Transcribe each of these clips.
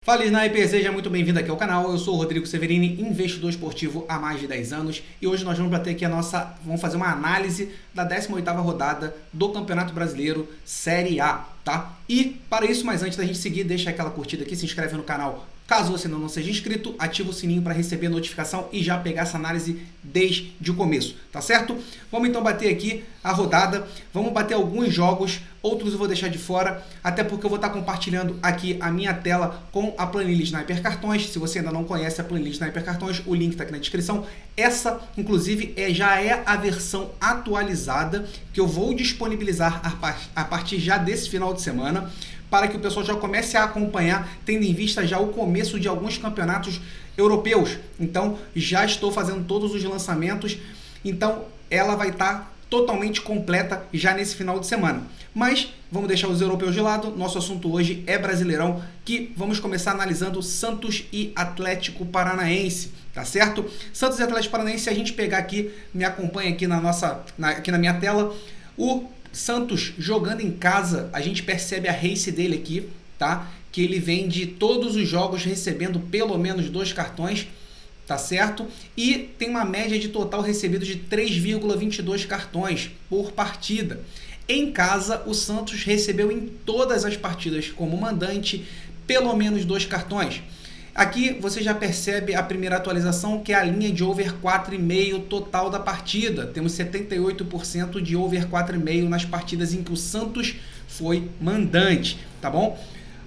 Fala Sniper, seja muito bem-vindo aqui ao canal. Eu sou o Rodrigo Severini, investidor esportivo há mais de 10 anos e hoje nós vamos bater aqui vamos fazer uma análise da 18ª rodada do Campeonato Brasileiro Série A, tá? E para isso, mas antes da gente seguir, deixa aquela curtida aqui, se inscreve no canal. Caso você não seja inscrito, ativa o sininho para receber notificação e já pegar essa análise desde o começo, tá certo? Vamos então bater aqui a rodada, vamos bater alguns jogos, outros eu vou deixar de fora, até porque eu vou estar compartilhando aqui a minha tela com a planilha Sniper Cartões. Se você ainda não conhece a planilha Sniper Cartões, o link está aqui na descrição. Essa, inclusive, já é a versão atualizada que eu vou disponibilizar a partir já desse final de semana, para que o pessoal já comece a acompanhar, tendo em vista já o começo de alguns campeonatos europeus. Então, já estou fazendo todos os lançamentos, então ela vai estar totalmente completa já nesse final de semana. Mas vamos deixar os europeus de lado, nosso assunto hoje é Brasileirão, que vamos começar analisando Santos e Atlético Paranaense, tá certo? Santos e Atlético Paranaense, se a gente pegar aqui, me acompanha aqui aqui na minha tela, o Santos jogando em casa, a gente percebe a race dele aqui, tá? Que ele vem de todos os jogos recebendo pelo menos 2 cartões, tá certo? E tem uma média de total recebido de 3,22 cartões por partida. Em casa, o Santos recebeu em todas as partidas como mandante pelo menos 2 cartões. Aqui você já percebe a primeira atualização, que é a linha de over 4,5 total da partida. Temos 78% de over 4,5 nas partidas em que o Santos foi mandante, tá bom?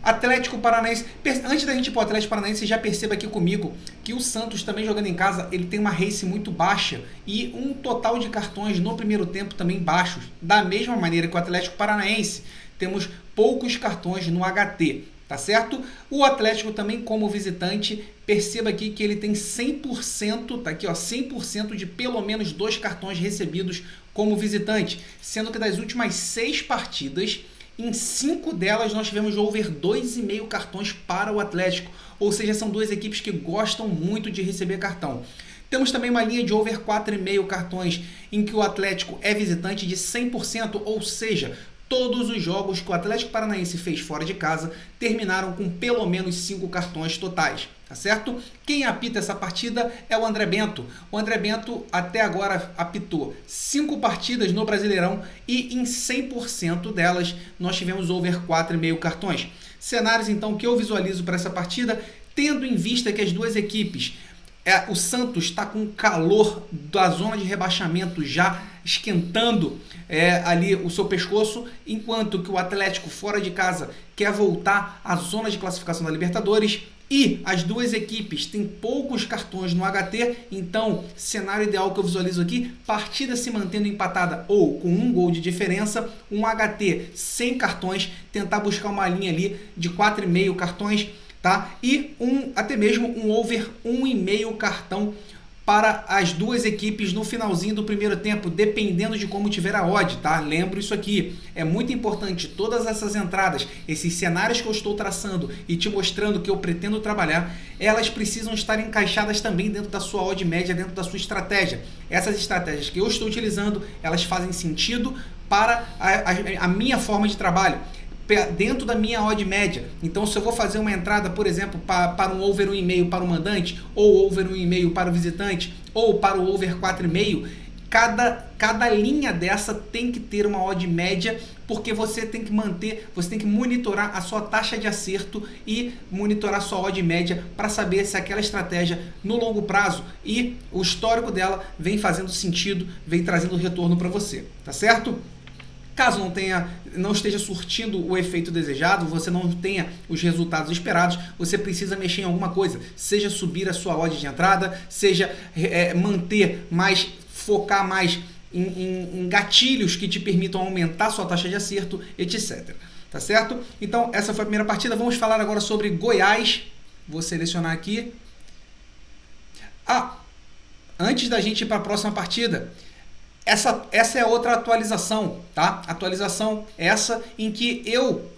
Atlético Paranaense, antes da gente ir para o Atlético Paranaense, já perceba aqui comigo que o Santos também jogando em casa, ele tem uma race muito baixa e um total de cartões no primeiro tempo também baixos. Da mesma maneira que o Atlético Paranaense, temos poucos cartões no HT. Tá certo? O Atlético também, como visitante, perceba aqui que ele tem 100%, tá aqui ó, 100% de pelo menos 2 cartões recebidos como visitante, sendo que das últimas 6 partidas, em 5 delas nós tivemos over 2,5 cartões para o Atlético, ou seja, são duas equipes que gostam muito de receber cartão. Temos também uma linha de over 4,5 cartões em que o Atlético é visitante de 100%, ou seja, todos os jogos que o Atlético Paranaense fez fora de casa terminaram com pelo menos 5 cartões totais, tá certo? Quem apita essa partida é o André Bento. O André Bento até agora apitou 5 partidas no Brasileirão e em 100% delas nós tivemos over 4,5 cartões. Cenários então que eu visualizo para essa partida, tendo em vista que as duas equipes, o Santos está com calor da zona de rebaixamento já esquentando ali o seu pescoço, enquanto que o Atlético fora de casa quer voltar à zona de classificação da Libertadores e as duas equipes têm poucos cartões no HT, então cenário ideal que eu visualizo aqui, partida se mantendo empatada ou com 1 gol de diferença, um HT sem cartões, tentar buscar uma linha ali de 4,5 cartões, tá? E até mesmo um over 1,5 cartão para as duas equipes no finalzinho do primeiro tempo, dependendo de como tiver a odd, tá? Lembro isso aqui, é muito importante, todas essas entradas, esses cenários que eu estou traçando e te mostrando que eu pretendo trabalhar, elas precisam estar encaixadas também dentro da sua odd média, dentro da sua estratégia. Essas estratégias que eu estou utilizando, elas fazem sentido para a minha forma de trabalho, dentro da minha odd média. Então, se eu vou fazer uma entrada, por exemplo, para um over 1,5 para o mandante, ou over 1,5 para o visitante, ou para o over 4,5, cada linha dessa tem que ter uma odd média, porque você tem que monitorar a sua taxa de acerto e monitorar a sua odd média para saber se aquela estratégia no longo prazo e o histórico dela vem fazendo sentido, vem trazendo retorno para você, tá certo? Caso não esteja surtindo o efeito desejado, você não tenha os resultados esperados, você precisa mexer em alguma coisa, seja subir a sua odd de entrada, seja focar mais em gatilhos que te permitam aumentar sua taxa de acerto, etc. Tá certo? Então, essa foi a primeira partida. Vamos falar agora sobre Goiás. Vou selecionar aqui. Antes da gente ir para a próxima partida, essa é outra atualização, tá? Atualização essa em que eu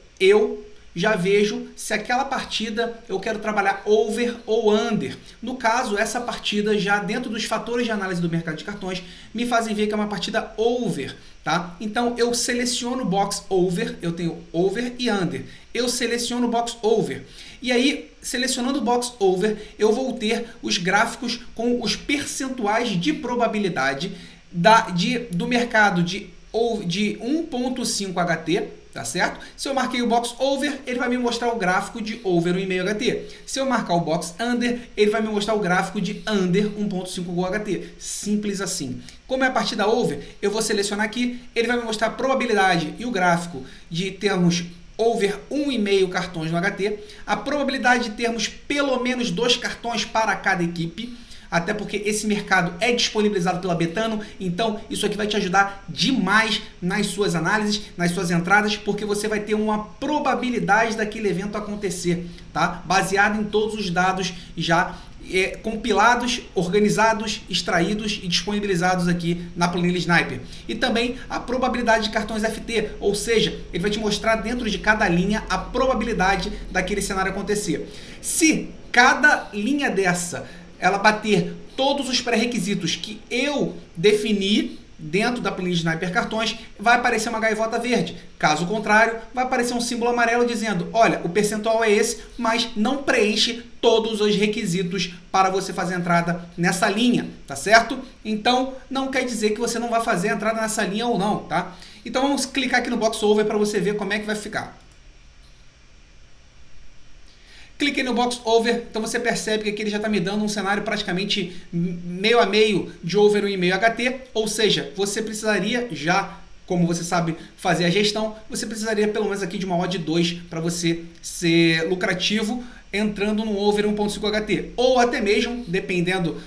já vejo se aquela partida eu quero trabalhar over ou under. No caso, essa partida já dentro dos fatores de análise do mercado de cartões me fazem ver que é uma partida over, tá? Então eu seleciono o box over, eu tenho over e under. Eu seleciono o box over. E aí, selecionando o box over, eu vou ter os gráficos com os percentuais de probabilidade do mercado de 1.5 HT, tá certo? Se eu marquei o box over, ele vai me mostrar o gráfico de over 1,5 HT. Se eu marcar o box under, ele vai me mostrar o gráfico de under 1.5 HT. Simples assim. Como é a partida over, eu vou selecionar aqui, ele vai me mostrar a probabilidade e o gráfico de termos over 1,5 cartões no HT, a probabilidade de termos pelo menos 2 cartões para cada equipe, até porque esse mercado é disponibilizado pela Betano, então isso aqui vai te ajudar demais nas suas análises, nas suas entradas, porque você vai ter uma probabilidade daquele evento acontecer, tá? Baseado em todos os dados já compilados, organizados, extraídos e disponibilizados aqui na planilha Sniper. E também a probabilidade de cartões FT, ou seja, ele vai te mostrar dentro de cada linha a probabilidade daquele cenário acontecer. Se cada linha dessa ela bater todos os pré-requisitos que eu defini dentro da planilha Sniper Cartões, vai aparecer uma gaivota verde. Caso contrário, vai aparecer um símbolo amarelo dizendo, olha, o percentual é esse, mas não preenche todos os requisitos para você fazer a entrada nessa linha, tá certo? Então, não quer dizer que você não vai fazer a entrada nessa linha ou não, tá? Então, vamos clicar aqui no Box Over para você ver como é que vai ficar. Cliquei no Box Over, então você percebe que aqui ele já está me dando um cenário praticamente meio a meio de over 1,5 HT, ou seja, você precisaria já, como você sabe fazer a gestão, você precisaria pelo menos aqui de uma odd 2 para você ser lucrativo entrando no over 1.5 HT, ou até mesmo, dependendo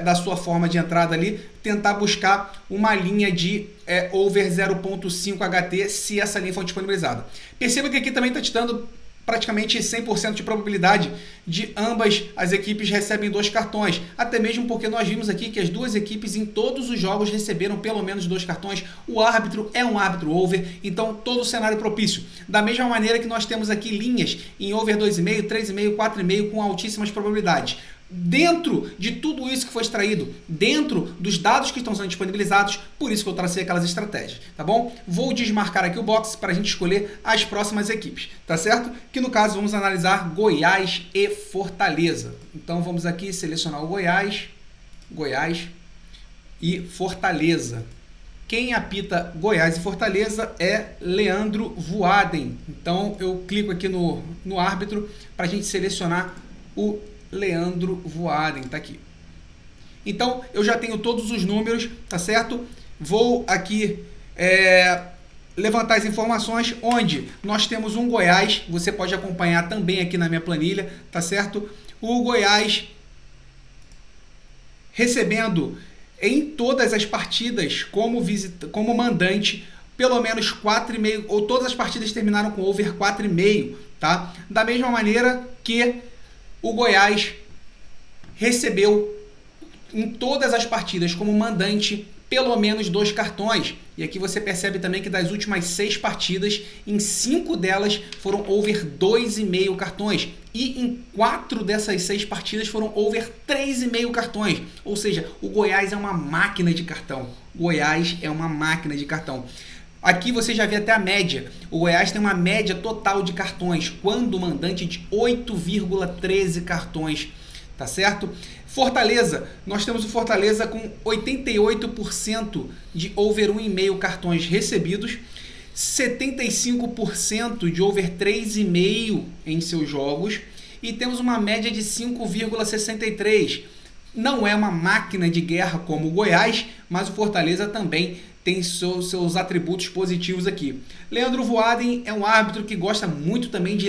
da sua forma de entrada ali, tentar buscar uma linha de over 0.5 HT se essa linha for disponibilizada. Perceba que aqui também está te dando praticamente 100% de probabilidade de ambas as equipes recebem 2 cartões, até mesmo porque nós vimos aqui que as duas equipes em todos os jogos receberam pelo menos 2 cartões, o árbitro é um árbitro over, então todo o cenário propício. Da mesma maneira que nós temos aqui linhas em over 2,5, 3,5, 4,5 com altíssimas probabilidades. Dentro de tudo isso que foi extraído, dentro dos dados que estão sendo disponibilizados, por isso que eu tracei aquelas estratégias, tá bom? Vou desmarcar aqui o box para a gente escolher as próximas equipes, tá certo? Que no caso vamos analisar Goiás e Fortaleza. Então vamos aqui selecionar o Goiás e Fortaleza. Quem apita Goiás e Fortaleza é Leandro Voaden. Então eu clico aqui no árbitro para a gente selecionar o Leandro Voaden, tá aqui. Então, eu já tenho todos os números, tá certo? Vou aqui levantar as informações onde nós temos um Goiás, você pode acompanhar também aqui na minha planilha, tá certo? O Goiás recebendo em todas as partidas como mandante, pelo menos 4,5, ou todas as partidas terminaram com over 4,5, tá? Da mesma maneira que o Goiás recebeu em todas as partidas como mandante pelo menos 2 cartões. E aqui você percebe também que das últimas 6 partidas, em 5 delas foram over 2,5 cartões. E em 4 dessas 6 partidas foram over 3,5 cartões. Ou seja, o Goiás é uma máquina de cartão. Goiás é uma máquina de cartão. Aqui você já vê até a média. O Goiás tem uma média total de cartões, quando o mandante de 8,13 cartões, tá certo? Fortaleza, nós temos o Fortaleza com 88% de over 1,5 cartões recebidos, 75% de over 3,5 em seus jogos e temos uma média de 5,63. Não é uma máquina de guerra como o Goiás, mas o Fortaleza também tem seus atributos positivos aqui. Leandro Voaden é um árbitro que gosta muito também de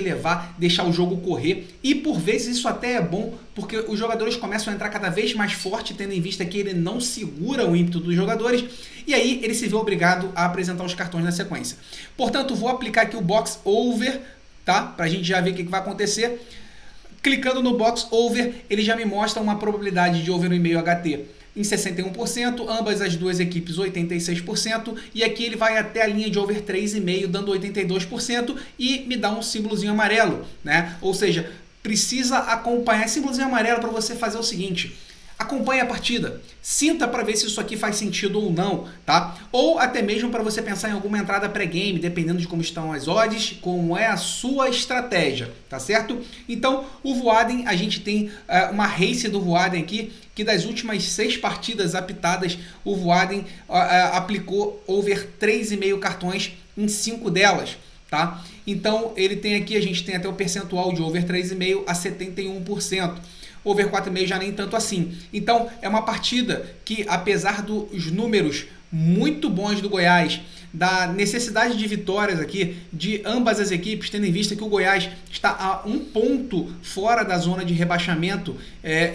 deixar o jogo correr, e por vezes isso até é bom, porque os jogadores começam a entrar cada vez mais forte, tendo em vista que ele não segura o ímpeto dos jogadores, e aí ele se vê obrigado a apresentar os cartões na sequência. Portanto, vou aplicar aqui o Box Over, tá? Pra gente já ver o que vai acontecer. Clicando no Box Over, ele já me mostra uma probabilidade de over 1,5 HT em 61%, ambas as duas equipes 86%, e aqui ele vai até a linha de over 3,5, dando 82%, e me dá um símbolozinho amarelo, né? Ou seja, precisa acompanhar esse símbolozinho amarelo para você fazer o seguinte: acompanhe a partida, sinta para ver se isso aqui faz sentido ou não, tá? Ou até mesmo para você pensar em alguma entrada pré-game, dependendo de como estão as odds, como é a sua estratégia, tá certo? Então, o Voaden, a gente tem uma race do Voaden aqui, que das últimas 6 partidas apitadas, o Voaden aplicou over 3,5 cartões em 5 delas, tá? Então, ele tem aqui, a gente tem até o percentual de over 3,5 a 71%. Over 4,5 já nem tanto assim. Então, é uma partida que, apesar dos números muito bons do Goiás, da necessidade de vitórias aqui de ambas as equipes, tendo em vista que o Goiás está a 1 ponto fora da zona de rebaixamento,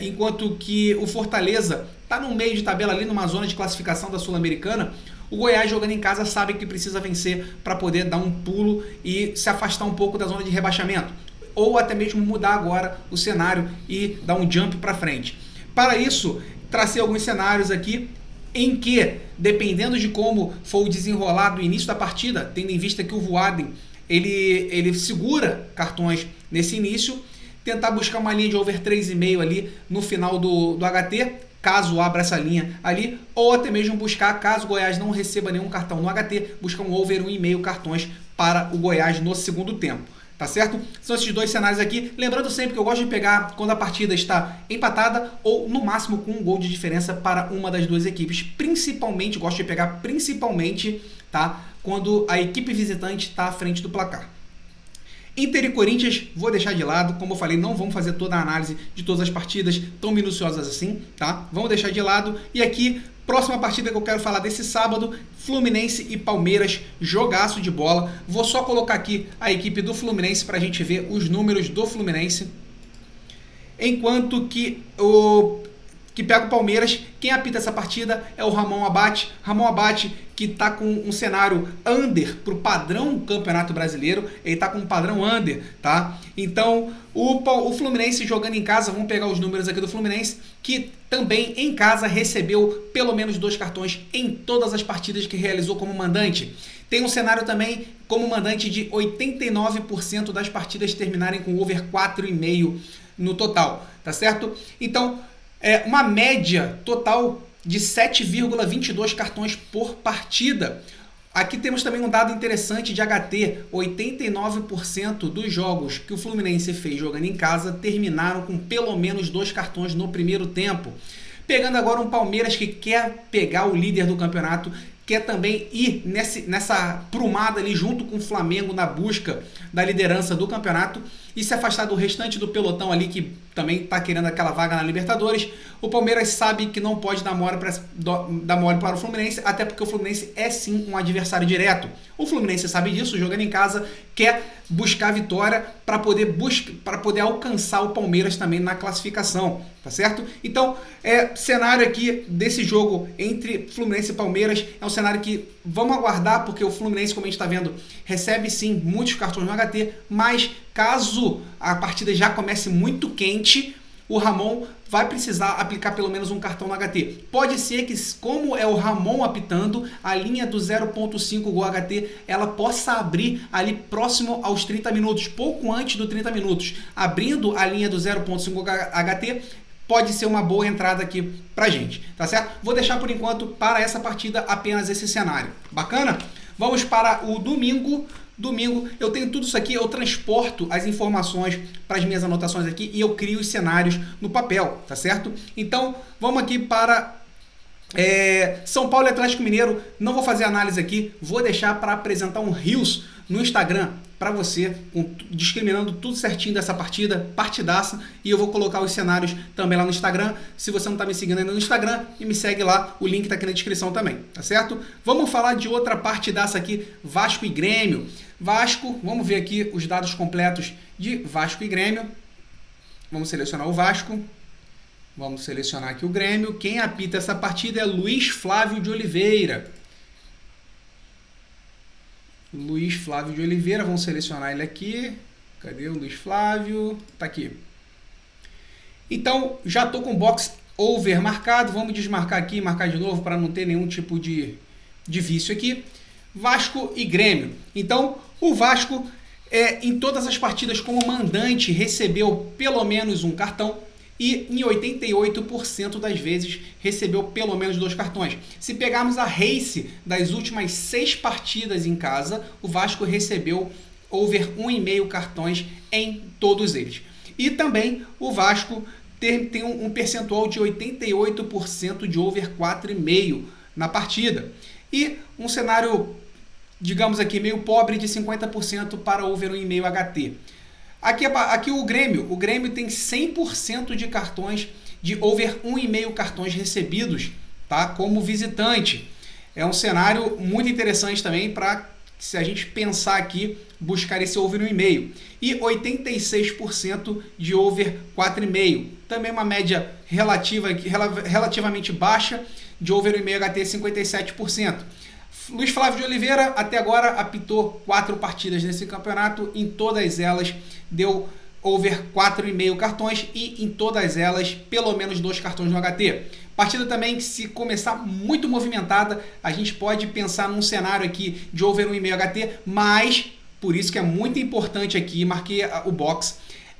enquanto que o Fortaleza está no meio de tabela ali, numa zona de classificação da Sul-Americana, o Goiás jogando em casa sabe que precisa vencer para poder dar um pulo e se afastar um pouco da zona de rebaixamento, ou até mesmo mudar agora o cenário e dar um jump para frente. Para isso, tracei alguns cenários aqui em que, dependendo de como for o desenrolar do início da partida, tendo em vista que o Voaden ele segura cartões nesse início, tentar buscar uma linha de over 3,5 ali no final do HT, caso abra essa linha ali, ou até mesmo buscar, caso o Goiás não receba nenhum cartão no HT, buscar um over 1,5 cartões para o Goiás no segundo tempo. Tá certo? São esses dois cenários aqui. Lembrando sempre que eu gosto de pegar quando a partida está empatada ou no máximo com um gol de diferença para uma das duas equipes. Principalmente, gosto de pegar principalmente, tá, quando a equipe visitante está à frente do placar. Inter e Corinthians, vou deixar de lado. Como eu falei, não vamos fazer toda a análise de todas as partidas tão minuciosas assim, tá? Vamos deixar de lado. E aqui, próxima partida que eu quero falar desse sábado, Fluminense e Palmeiras, jogaço de bola. Vou só colocar aqui a equipe do Fluminense para a gente ver os números do Fluminense. Enquanto que pega o Palmeiras, quem apita essa partida é o Ramon Abate. Ramon Abate, que está com um cenário under para o padrão Campeonato Brasileiro. Ele está com um padrão under, tá? Então, o Fluminense jogando em casa, vamos pegar os números aqui do Fluminense, que também em casa recebeu pelo menos 2 cartões em todas as partidas que realizou como mandante. Tem um cenário também como mandante de 89% das partidas terminarem com over 4,5 no total, tá certo? Então, uma média total de 7,22 cartões por partida. Aqui temos também um dado interessante de HT. 89% dos jogos que o Fluminense fez jogando em casa terminaram com pelo menos 2 cartões no primeiro tempo. Pegando agora um Palmeiras que quer pegar o líder do campeonato, quer também ir nessa prumada ali junto com o Flamengo na busca da liderança do campeonato e se afastar do restante do pelotão ali que também está querendo aquela vaga na Libertadores. O Palmeiras sabe que não pode dar mole para o Fluminense, até porque o Fluminense é sim um adversário direto. O Fluminense sabe disso, jogando em casa, quer buscar a vitória para poder alcançar o Palmeiras também na classificação, tá certo? Então, cenário aqui desse jogo entre Fluminense e Palmeiras é um cenário que vamos aguardar, porque o Fluminense, como a gente está vendo, recebe sim muitos cartões no HT, mas caso a partida já comece muito quente, o Ramon vai precisar aplicar pelo menos um cartão no HT. Pode ser que, como é o Ramon apitando, a linha do 0.5 gol HT, ela possa abrir ali próximo aos 30 minutos, pouco antes do 30 minutos. Abrindo a linha do 0.5 HT, pode ser uma boa entrada aqui pra gente, tá certo? Vou deixar por enquanto para essa partida apenas esse cenário. Bacana? Vamos para o domingo. Domingo, eu tenho tudo isso aqui, eu transporto as informações para as minhas anotações aqui e eu crio os cenários no papel, tá certo? Então, vamos aqui para São Paulo e Atlético Mineiro. Não vou fazer análise aqui, vou deixar para apresentar um Reels no Instagram para você, discriminando tudo certinho dessa partida, partidaça, e eu vou colocar os cenários também lá no Instagram. Se você não está me seguindo ainda no Instagram, me segue lá, o link está aqui na descrição também, tá certo? Vamos falar de outra partidaça aqui, Vasco e Grêmio. Vasco, vamos ver aqui os dados completos de Vasco e Grêmio. Vamos selecionar o Vasco. Vamos selecionar aqui o Grêmio. Quem apita essa partida é Luiz Flávio de Oliveira. Luiz Flávio de Oliveira, vamos selecionar ele aqui. Cadê o Luiz Flávio? Tá aqui. Então, já tô com o box over marcado. Vamos desmarcar aqui, marcar de novo para não ter nenhum tipo de vício aqui. Vasco e Grêmio. Então, o Vasco, em todas as partidas como mandante, recebeu pelo menos um cartão. e em 88% das vezes recebeu pelo menos 2 cartões. Se pegarmos a race das últimas 6 partidas em casa, o Vasco recebeu over 1,5 cartões em todos eles. E também o Vasco tem um percentual de 88% de over 4,5 na partida. E um cenário, digamos aqui, meio pobre de 50% para over 1,5 HT. Aqui o Grêmio tem 100% de cartões de over 1,5 cartões recebidos, tá, como visitante. É um cenário muito interessante também para, se a gente pensar aqui, buscar esse over 1,5. E 86% de over 4,5. Também uma média relativamente baixa de over 1,5 HT, 57%. Luiz Flávio de Oliveira até agora apitou 4 partidas nesse campeonato, em todas elas deu over 4,5 cartões e em todas elas pelo menos 2 cartões no HT. Partida também que, se começar muito movimentada, a gente pode pensar num cenário aqui de over 1,5 HT, mas por isso que é muito importante aqui, marquei o box,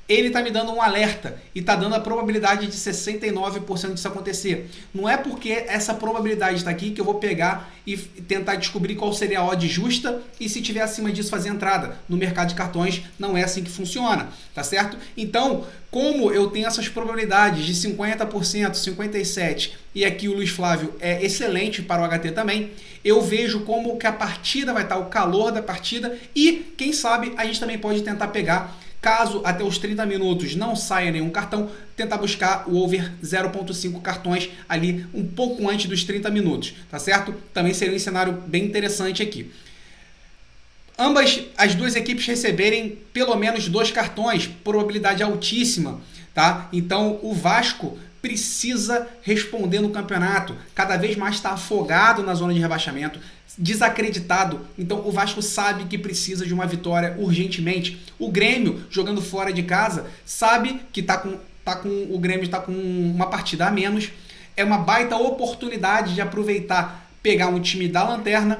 ele está me dando um alerta e está dando a probabilidade de 69% disso acontecer. Não é porque essa probabilidade está aqui que eu vou pegar e tentar descobrir qual seria a odd justa e, se tiver acima disso, fazer entrada. No mercado de cartões não é assim que funciona, tá certo? Então, como eu tenho essas probabilidades de 50%, 57% e aqui o Luiz Flávio é excelente para o HT também, eu vejo como que a partida vai estar, o calor da partida, e quem sabe a gente também pode tentar pegar, caso até os 30 minutos não saia nenhum cartão, tentar buscar o over 0,5 cartões ali um pouco antes dos 30 minutos, tá certo? Também seria um cenário bem interessante aqui. As duas equipes receberem pelo menos 2 cartões, probabilidade altíssima, tá? Então o Vasco precisa responder no campeonato, cada vez mais está afogado na zona de rebaixamento, desacreditado, então o Vasco sabe que precisa de uma vitória urgentemente. O Grêmio, jogando fora de casa, sabe que o Grêmio está com uma partida a menos, é uma baita oportunidade de aproveitar, pegar um time da lanterna,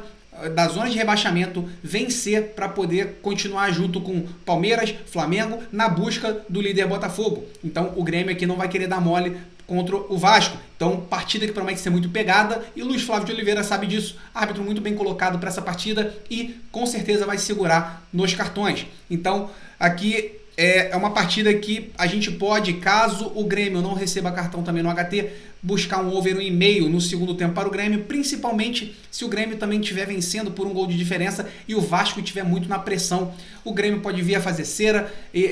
da zona de rebaixamento, vencer para poder continuar junto com Palmeiras, Flamengo, na busca do líder Botafogo. Então o Grêmio aqui não vai querer dar mole contra o Vasco. Então, partida que promete ser muito pegada, e Luiz Flávio de Oliveira sabe disso, árbitro muito bem colocado para essa partida e com certeza vai segurar nos cartões. Então, aqui é uma partida que a gente pode, caso o Grêmio não receba cartão também no HT, buscar um over 1,5 no segundo tempo para o Grêmio, principalmente se o Grêmio também estiver vencendo por um gol de diferença e o Vasco estiver muito na pressão. O Grêmio pode vir a fazer cera e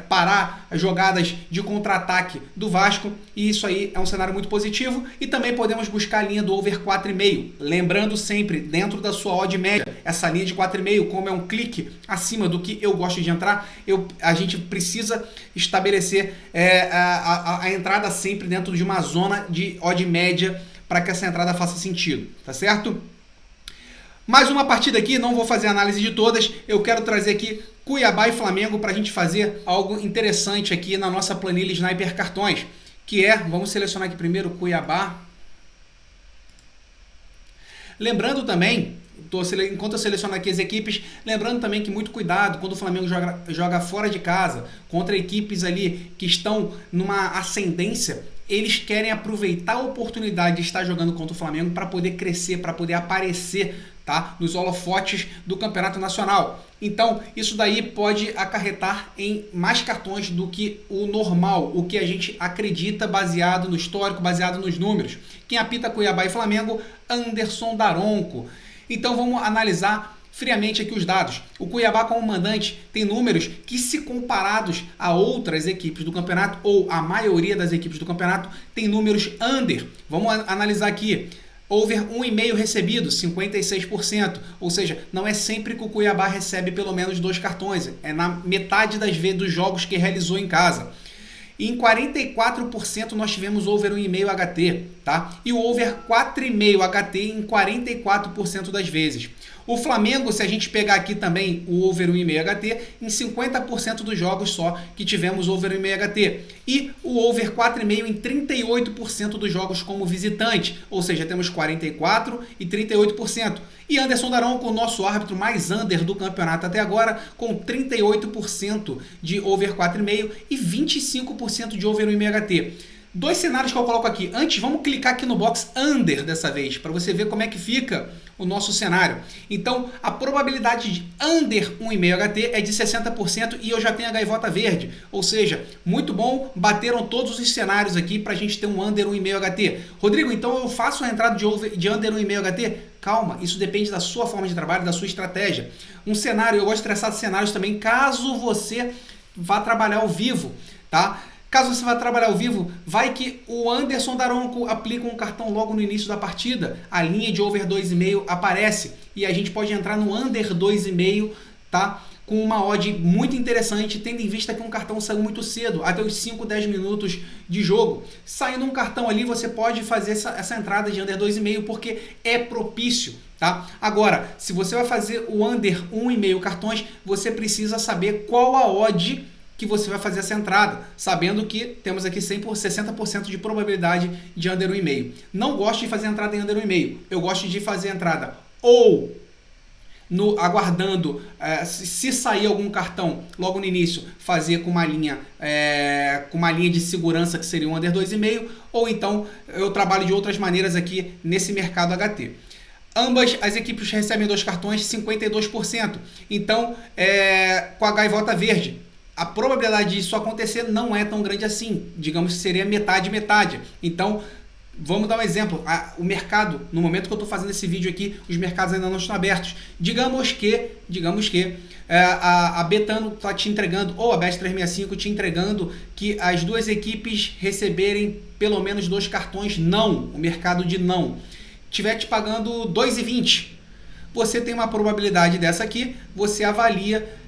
parar as jogadas de contra-ataque do Vasco, e isso aí é um cenário muito positivo. E também podemos buscar a linha do over 4,5, lembrando sempre, dentro da sua odd média, essa linha de 4,5, como é um clique acima do que eu gosto de entrar, a gente precisa estabelecer a entrada sempre dentro de uma zona de odd média para que essa entrada faça sentido, tá certo? Mais uma partida aqui, não vou fazer análise de todas, eu quero trazer aqui Cuiabá e Flamengo para a gente fazer algo interessante aqui na nossa planilha Sniper Cartões, que vamos selecionar aqui primeiro Cuiabá. Lembrando também, enquanto eu seleciono aqui as equipes, lembrando também que muito cuidado quando o Flamengo joga fora de casa, contra equipes ali que estão numa ascendência, eles querem aproveitar a oportunidade de estar jogando contra o Flamengo para poder crescer, para poder aparecer, tá, nos holofotes do Campeonato Nacional. Então, isso daí pode acarretar em mais cartões do que o normal, o que a gente acredita, baseado no histórico, baseado nos números. Quem apita Cuiabá e Flamengo? Anderson Daronco. Então, vamos analisar friamente aqui os dados. O Cuiabá, como mandante, tem números que, se comparados a outras equipes do campeonato, ou a maioria das equipes do campeonato, tem números under. Vamos analisar aqui. Over 1,5 recebido, 56%. Ou seja, não é sempre que o Cuiabá recebe pelo menos 2 cartões. É na metade das vezes dos jogos que realizou em casa. E em 44% nós tivemos over 1,5 HT, tá? E o over 4,5 HT em 44% das vezes. O Flamengo, se a gente pegar aqui também o over 1,5 HT, em 50% dos jogos só que tivemos over 1,5 HT. E o over 4,5 em 38% dos jogos como visitante, ou seja, temos 44% e 38%. E Anderson Daronco, o nosso árbitro mais under do campeonato até agora, com 38% de over 4,5 e 25% de over 1,5 HT. Dois cenários que eu coloco aqui. Antes, vamos clicar aqui no box under dessa vez, para você ver como é que fica o nosso cenário. Então, a probabilidade de under 1,5 HT é de 60% e eu já tenho a gaivota verde. Ou seja, muito bom, bateram todos os cenários aqui para a gente ter um under 1,5 HT. Rodrigo, então eu faço a entrada de under 1,5 HT? Calma, isso depende da sua forma de trabalho, da sua estratégia. Um cenário, eu gosto de traçar cenários também, caso você vá trabalhar ao vivo, tá? Caso você vá trabalhar ao vivo, vai que o Anderson Daronco aplica um cartão logo no início da partida, a linha de over 2,5 aparece e a gente pode entrar no under 2,5, tá? Com uma odd muito interessante, tendo em vista que um cartão saiu muito cedo, até os 5, 10 minutos de jogo. Saindo um cartão ali, você pode fazer essa entrada de under 2,5 porque é propício. Tá? Agora, se você vai fazer o under 1,5 cartões, você precisa saber qual a odd que você vai fazer essa entrada, sabendo que temos aqui 60% de probabilidade de under 1,5. Não gosto de fazer entrada em under 1,5. Eu gosto de fazer entrada ou aguardando, se sair algum cartão logo no início, fazer com uma linha de segurança que seria um under 2,5, ou então eu trabalho de outras maneiras aqui nesse mercado HT. Ambas as equipes recebem 2 cartões, 52%. Então, com a gaivota verde, a probabilidade disso acontecer não é tão grande assim. Digamos que seria metade. Então, vamos dar um exemplo. O mercado, no momento que eu estou fazendo esse vídeo aqui, os mercados ainda não estão abertos. Digamos que a Betano está te entregando, ou a Bet365 te entregando, que as duas equipes receberem pelo menos 2 cartões não, o mercado de não. Estiver te pagando 2,20. Você tem uma probabilidade dessa aqui, você avalia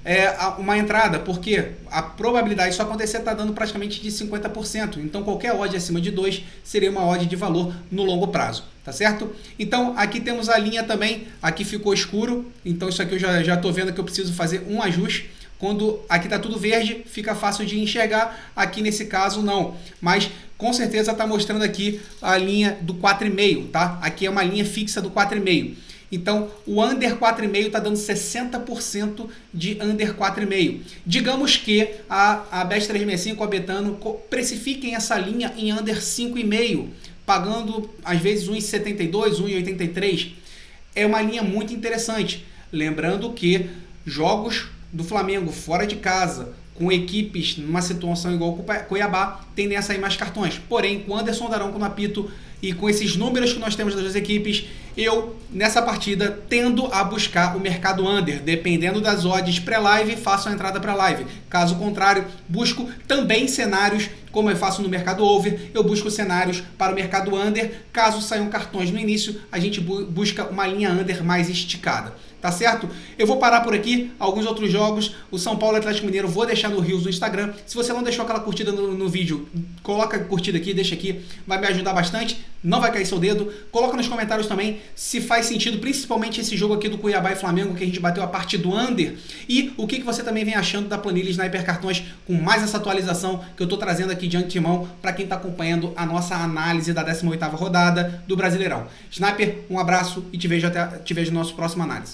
uma entrada, porque a probabilidade disso acontecer está dando praticamente de 50%. Então, qualquer odd acima de 2 seria uma odd de valor no longo prazo, tá certo? Então, aqui temos a linha também, aqui ficou escuro, então isso aqui eu já estou vendo que eu preciso fazer um ajuste. Quando aqui está tudo verde, fica fácil de enxergar, aqui nesse caso não, mas com certeza está mostrando aqui a linha do 4,5, tá? Aqui é uma linha fixa do 4,5. Então, o under 4,5 está dando 60% de under 4,5. Digamos que a Bet365, a Betano, precifiquem essa linha em under 5,5, pagando às vezes 1,72, 1,83. É uma linha muito interessante. Lembrando que jogos do Flamengo fora de casa, com equipes numa situação igual o Cuiabá, tendem a sair mais cartões. Porém, com o Anderson Daronco no apito e com esses números que nós temos das duas equipes, eu, nessa partida, tendo a buscar o mercado under. Dependendo das odds pré-live, faço a entrada para live. Caso contrário, busco também cenários, como eu faço no mercado over, eu busco cenários para o mercado under. Caso saiam cartões no início, a gente busca uma linha under mais esticada. Tá certo? Eu vou parar por aqui, alguns outros jogos, o São Paulo e Atlético Mineiro, vou deixar no Reels do Instagram. Se você não deixou aquela curtida no vídeo, coloca a curtida aqui, deixa aqui, vai me ajudar bastante, não vai cair seu dedo. Coloca nos comentários também se faz sentido, principalmente esse jogo aqui do Cuiabá e Flamengo, que a gente bateu a parte do under, e o que você também vem achando da planilha Sniper Cartões, com mais essa atualização que eu tô trazendo aqui de antemão para quem tá acompanhando a nossa análise da 18ª rodada do Brasileirão. Sniper, um abraço e te vejo no nosso próximo análise.